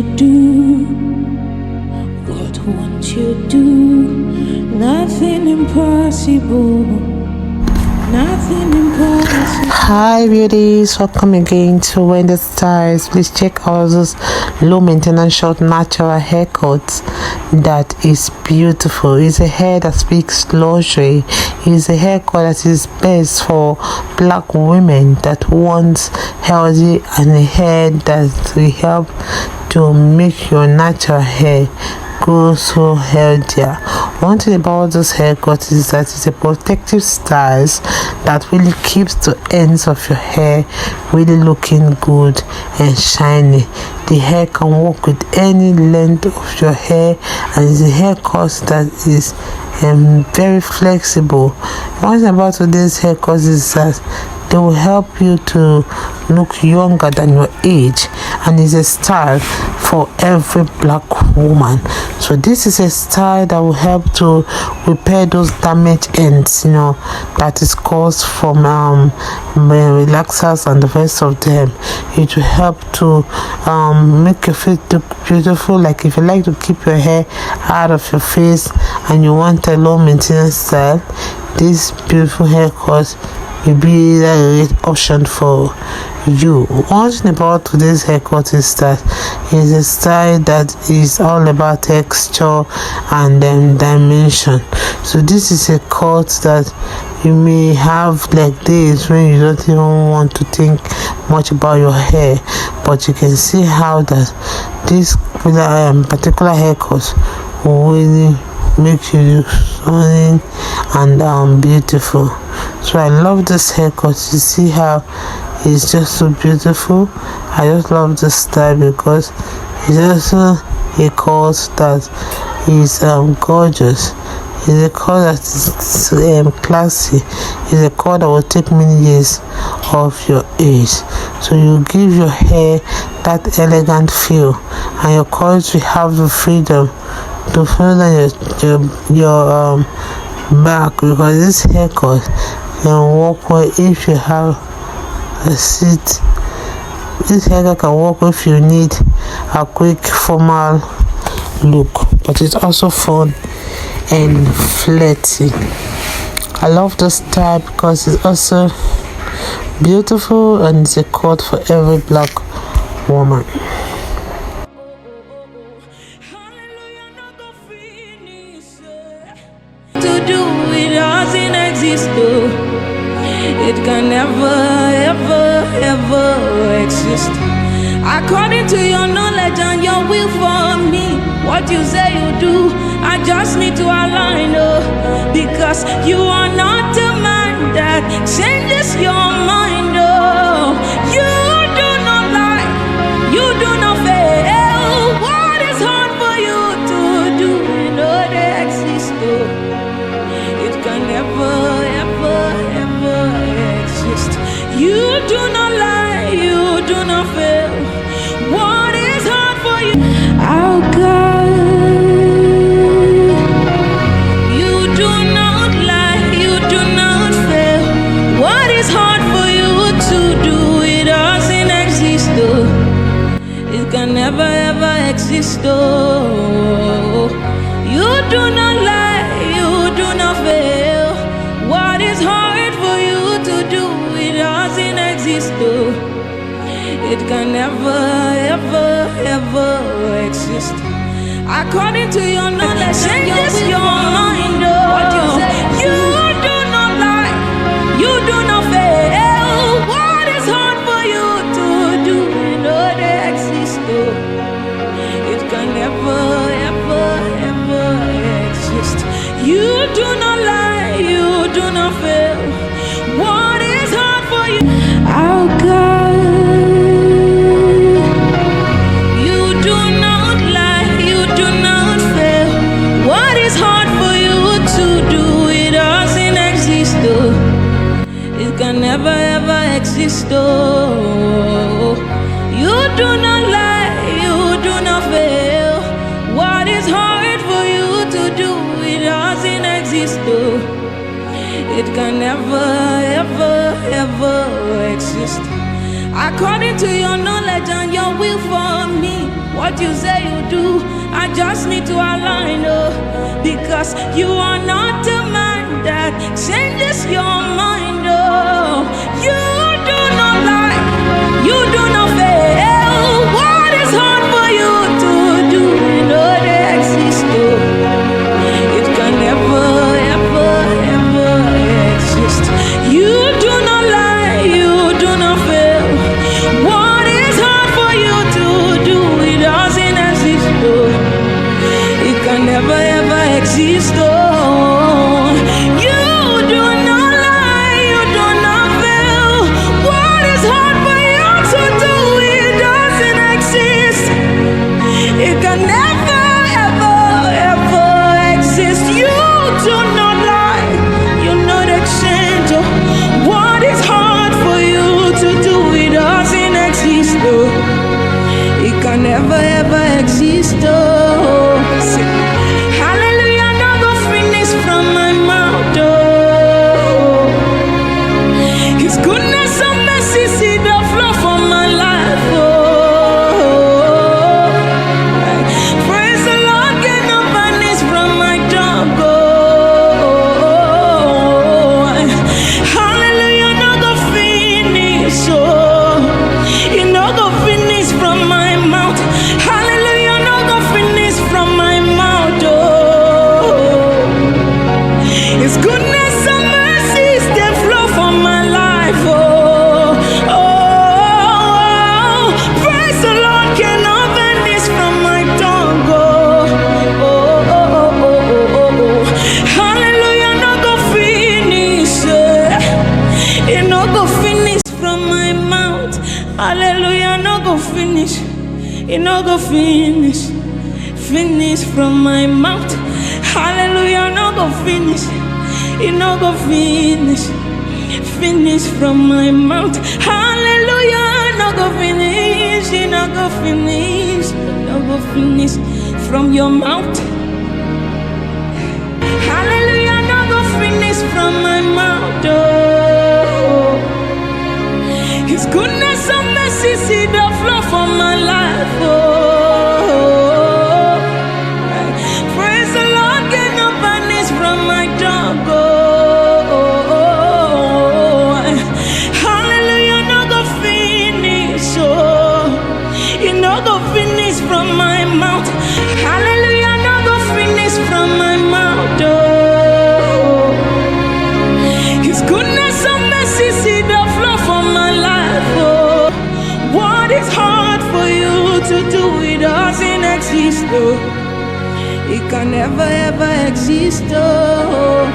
you do? What won't you do? Nothing impossible. Nothing impossible. Hi beauties, welcome again to Wendy Styles. Please check out those low maintenance short natural haircuts. That is beautiful. It's a hair that speaks luxury. It's a haircut that is best for black women that wants healthy and a hair that will help to make your natural hair grow so healthier. One thing about this haircut is that it's a protective style that really keeps the ends of your hair really looking good and shiny. The hair can work with any length of your hair, and it's a haircut that is very flexible. One thing about today's haircut is that they will help you to look younger than your age, and it's a style for every black woman. So this is a style that will help to repair those damaged ends, that is caused from relaxers and the rest of them. It will help to make your face look beautiful. Like if you like to keep your hair out of your face and you want a low maintenance style, this beautiful haircut will be a great option for you. One thing about today's haircut is that it's a style that is all about texture and dimension. So this is a cut that you may have like days when you don't even want to think much about your hair, but you can see how that this particular haircut will really make you look stunning and beautiful. So I love this haircut. You see how it's just so beautiful. I just love this style because it's also a cut that is gorgeous. It's a cut that is classy. It's a cut that will take many years of your age. So you give your hair that elegant feel, and your cut will have the freedom to further your back, because this haircut can work well if you have a seat. This haircut can work if you need a quick formal look, but it's also fun and flirty. I love this style because it's also beautiful and it's a cut for every black woman. It can never, ever, ever exist. According to your knowledge and your will for me, what you say you do, I just need to align, because you are not a man that changes your mind, You do not lie, you do not fail. What is hard for you to do, they exist, It can never, ever, ever exist. You do not lie, you do not fail. What is hard for you? Oh God, you do not lie, you do not fail. What is hard for you to do? It doesn't exist, It can never ever exist, You do not lie, you do not fail. What is hard for you to do? It doesn't exist, It can never, ever, ever exist. According to your knowledge, changes your mind, You do not lie, you do not fail. What is hard for you to do? They exist, It can never, ever, ever exist. You do not lie, you do not fail. What is hard for you? Oh God, you do not lie, you do not fail. What is hard for you to do? It doesn't exist, It can never ever exist, You do not lie, you do not fail. What is hard for you to do? It doesn't exist, It can never, ever, ever exist. According to your knowledge and your will for me, what you say you do. I just need to align, oh, because you are not a man that changes your mind, oh. You do not lie, you do not fail. What is hard for you to do, you know they exist, oh. It can never, ever, ever exist. You do not lie, you do not fail. What is hard for you to do, it doesn't exist, oh. It can never, ever exist, oh. You do not lie, you do not fail. What is hard for you to do, it doesn't exist. It can never, ever, ever exist. You do not lie, you know the change, oh. What is hard for you to do, it doesn't exist, oh. It can never, ever exist, oh. Hallelujah, no go finish from my mouth, oh. His goodness and mercy see the flow from my life, oh. Praise the Lord, get no vanish from my tongue, oh. Hallelujah, no go finish, oh. It no go finish from my mouth. Hallelujah, no go finish from my mouth, oh. His goodness and mercies, they flow from my life, oh. Oh, praise the Lord, cannot vanish from my tongue, oh. Oh, oh, oh, oh, oh, oh. Hallelujah, no go finish, it no go finish from my mouth. Hallelujah, no go finish, it no go finish from my mouth. Hallelujah, no go finish, it no go finish from my mouth. Hallelujah, no go finish, it no go finish, no go finish from your mouth. Hallelujah, no go finish from my mouth, oh. His goodness and mercy see the flow from my life, oh. Praise the Lord, get no vanish from my tongue, oh. Hallelujah, no go finish, oh. It no go finish from my mouth. Hallelujah, no go finish from my mouth, oh. His goodness and mercy see the flow from my life, oh. What is hard for you to do, it doesn't exist, oh. It can never, ever exist, oh.